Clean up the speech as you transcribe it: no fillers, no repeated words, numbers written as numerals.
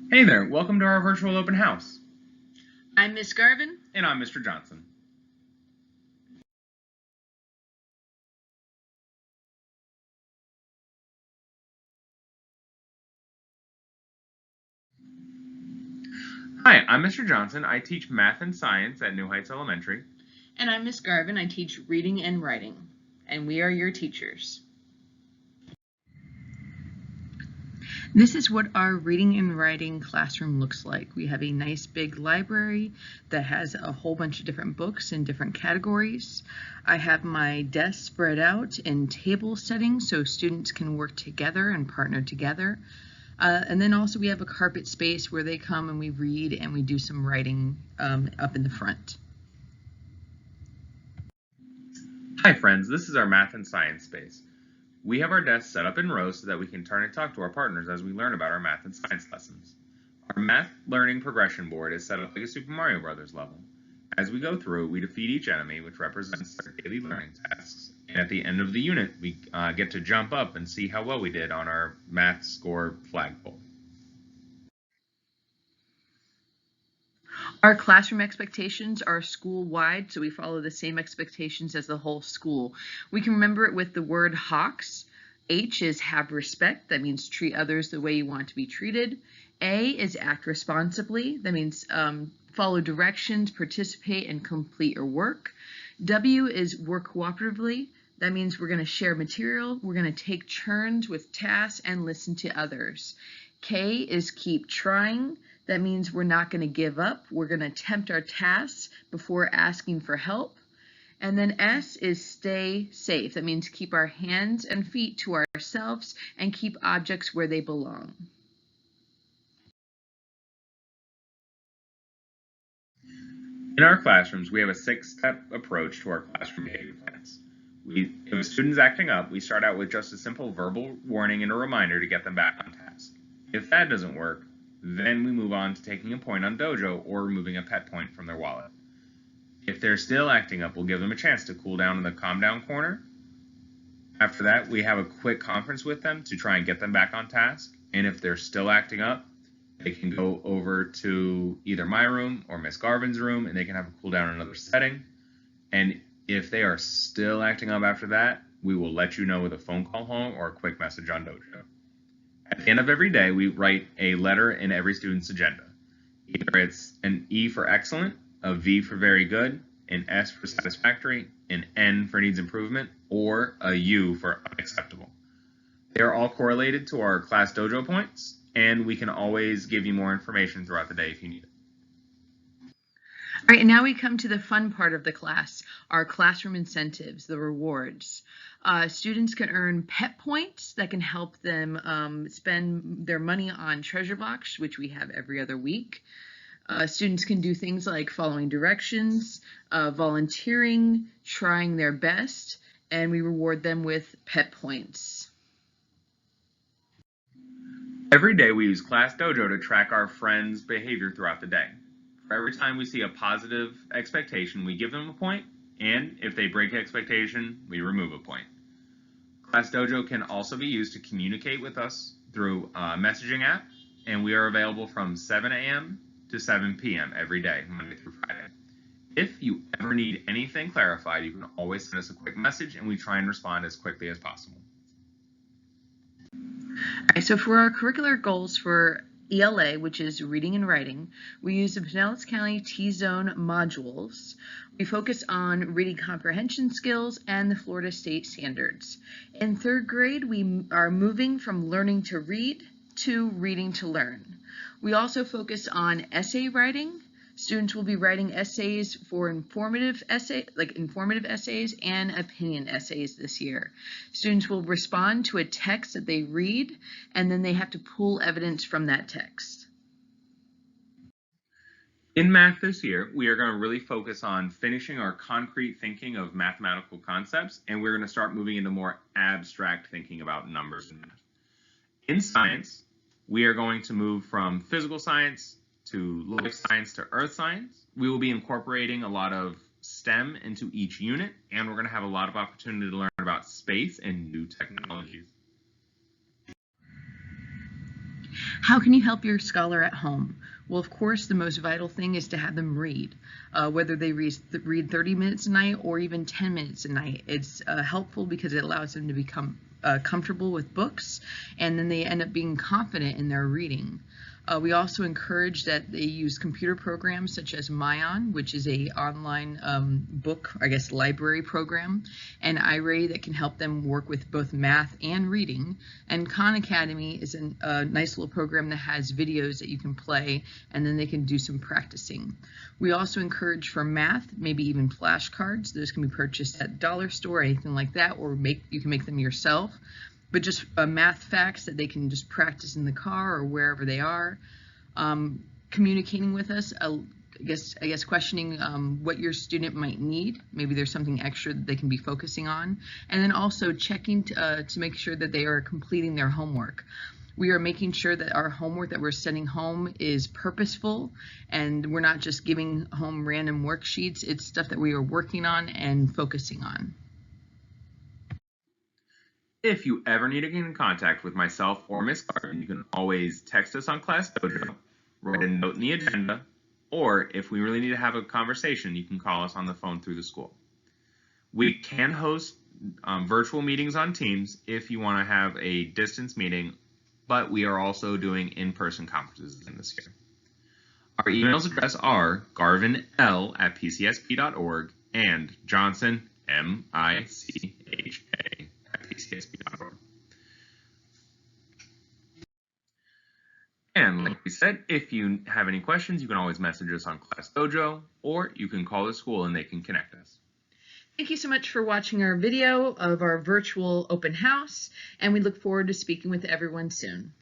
Hey there, welcome to our virtual open house. I'm Miss Garvin. And I'm Mr. Johnson. Hi, I'm Mr. Johnson. I teach math and science at New Heights Elementary. And I'm Miss Garvin. I teach reading and writing. And we are your teachers. This is what our reading and writing classroom looks like. We have a nice big library that has a whole bunch of different books in different categories. I have my desk spread out in table settings so students can work together and partner together. And then also we have a carpet space where they come and we read and we do some writing up in the front. Hi friends, this is our math and science space. We have our desks set up in rows so that we can turn and talk to our partners as we learn about our math and science lessons. Our math learning progression board is set up like a Super Mario Bros. Level. As we go through, we defeat each enemy, which represents their daily learning tasks. And at the end of the unit, we get to jump up and see how well we did on our math score flagpole. Our classroom expectations are school-wide, so we follow the same expectations as the whole school. We can remember it with the word HOCS. H is have respect. That means treat others the way you want to be treated. A is act responsibly. That means follow directions, participate, and complete your work. W is work cooperatively. That means we're going to share material, we're going to take turns with tasks, and listen to others. K is keep trying. That means we're not going to give up. We're going to attempt our tasks before asking for help. And then S is stay safe. That means keep our hands and feet to ourselves and keep objects where they belong. In our classrooms, we have a 6-step approach to our classroom behavior plans. If a student's acting up, we start out with just a simple verbal warning and a reminder to get them back on task. If that doesn't work, then we move on to taking a point on DOJO or removing a pet point from their wallet. If they're still acting up, we'll give them a chance to cool down in the calm down corner. After that, we have a quick conference with them to try and get them back on task. And if they're still acting up, they can go over to either my room or Miss Garvin's room and they can have a cool down in another setting. And if they are still acting up after that, we will let you know with a phone call home or a quick message on DOJO. At the end of every day, we write a letter in every student's agenda. Either it's an E for excellent, a V for very good, an S for satisfactory, an N for needs improvement, or a U for unacceptable. They are all correlated to our class DOJO points, and we can always give you more information throughout the day if you need it. All right, and now we come to the fun part of the class, our classroom incentives, the rewards. Students can earn PEP points that can help them spend their money on Treasure Box, which we have every other week. Students can do things like following directions, volunteering, trying their best, and we reward them with PEP points. Every day we use Class DOJO to track our friends' behavior throughout the day. For every time we see a positive expectation, we give them a point, and if they break expectation, we remove a point. Class DOJO can also be used to communicate with us through a messaging app, and we are available from 7 a.m. to 7 p.m. every day, Monday through Friday. If you ever need anything clarified, you can always send us a quick message, and we try and respond as quickly as possible. All right, so for our curricular goals for ELA, which is reading and writing, we use the Pinellas County T-Zone modules. We focus on reading comprehension skills and the Florida State standards. In 3rd grade, we are moving from learning to read to reading to learn. We also focus on essay writing. Students will be writing essays for informative essays and opinion essays this year. Students will respond to a text that they read, and then they have to pull evidence from that text. In math this year, we are going to really focus on finishing our concrete thinking of mathematical concepts, and we're going to start moving into more abstract thinking about numbers and math. In science, we are going to move from physical science to life science to earth science. We will be incorporating a lot of STEM into each unit, and we're going to have a lot of opportunity to learn about space and new technologies. How can you help your scholar at home? Well, of course, the most vital thing is to have them read, whether they read 30 minutes a night or even 10 minutes a night. It's helpful because it allows them to become comfortable with books, and then they end up being confident in their reading. We also encourage that they use computer programs such as Mayan, which is a online library program, and iReady that can help them work with both math and reading. And Khan Academy is a nice little program that has videos that you can play, and then they can do some practicing. We also encourage for math, maybe even flashcards. Those can be purchased at dollar store, anything like that, or you can make them yourself. But just math facts that they can just practice in the car or wherever they are. Communicating with us, I guess questioning what your student might need. Maybe there's something extra that they can be focusing on. And then also checking to make sure that they are completing their homework. We are making sure that our homework that we're sending home is purposeful, and we're not just giving home random worksheets. It's stuff that we are working on and focusing on. If you ever need to get in contact with myself or Miss Garvin, you can always text us on Class Dojo, write a note in the agenda, or if we really need to have a conversation, you can call us on the phone through the school. We can host virtual meetings on Teams if you want to have a distance meeting, but we are also doing in-person conferences this year. Our emails address are garvinl@pcsp.org and Johnson, MICHA, PCSP.org. And like we said, if you have any questions, you can always message us on Class Dojo, or you can call the school and they can connect us. Thank you so much for watching our video of our virtual open house, and we look forward to speaking with everyone soon.